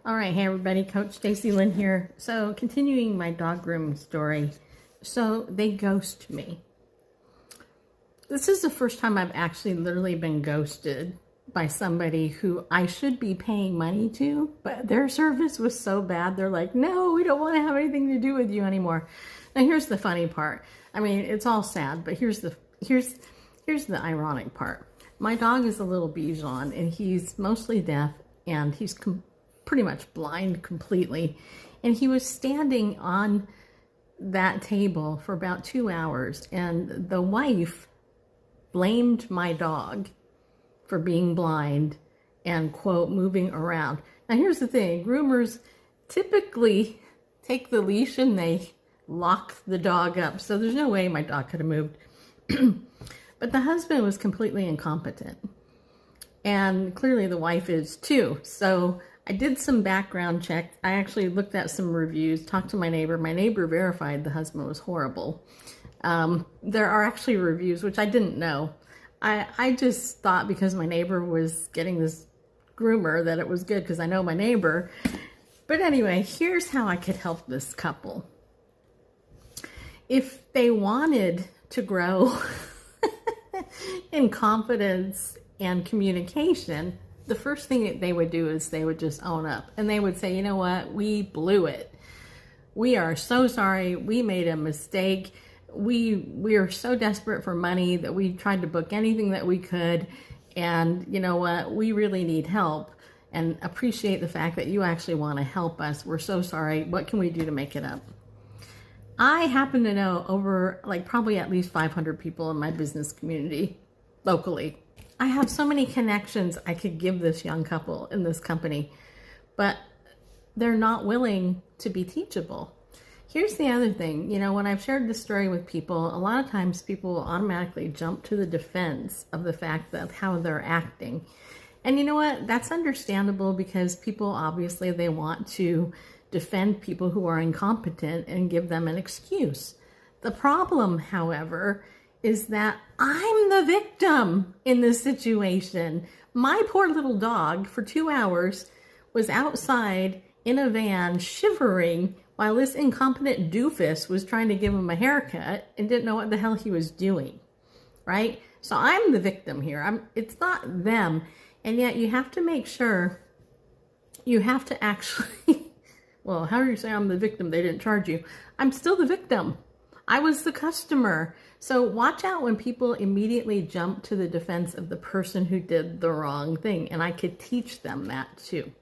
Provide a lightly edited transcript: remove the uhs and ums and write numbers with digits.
All right, hey everybody, Coach Stacy Lynn here. So continuing my dog grooming story. So they ghost me. This is the first time I've actually literally been ghosted by somebody who I should be paying money to, but their service was so bad. They're like, no, we don't want to have anything to do with you anymore. Now here's the funny part. I mean, it's all sad, but here's the ironic part. My dog is a little Bichon and he's mostly deaf and he's pretty much blind completely. And he was standing on that table for about 2 hours and the wife blamed my dog for being blind and, quote, moving around. Now here's the thing, groomers typically take the leash and they lock the dog up. So there's no way my dog could have moved. But the husband was completely incompetent. And clearly the wife is too. So I did some background check. I actually looked at some reviews, talked to my neighbor. My neighbor verified the husband was horrible. There are actually reviews, which I didn't know. I just thought because my neighbor was getting this groomer that it was good because I know my neighbor. But anyway, here's how I could help this couple. If they wanted to grow in confidence and communication, the first thing that they would do is they would just own up and they would say, you know what, we blew it. We are so sorry. We made a mistake. We are so desperate for money that we tried to book anything that we could. And you know what, we really need help and appreciate the fact that you actually want to help us. We're so sorry. What can we do to make it up? I happen to know over probably at least 500 people in my business community locally. I have so many connections I could give this young couple in this company, but they're not willing to be teachable. Here's the other thing. You know, when I've shared this story with people, a lot of times people will automatically jump to the defense of the fact that how they're acting. And you know what? That's understandable because people obviously they want to defend people who are incompetent and give them an excuse. The problem, however, is that I'm the victim in this situation. My poor little dog for 2 hours was outside in a van shivering while this incompetent doofus was trying to give him a haircut and didn't know what the hell he was doing, right? So I'm the victim here. It's not them. And yet you have to make sure you have to actually, well, how do you say I'm the victim? They didn't charge you. I'm still the victim. I was the customer. So watch out when people immediately jump to the defense of the person who did the wrong thing. And I could teach them that too.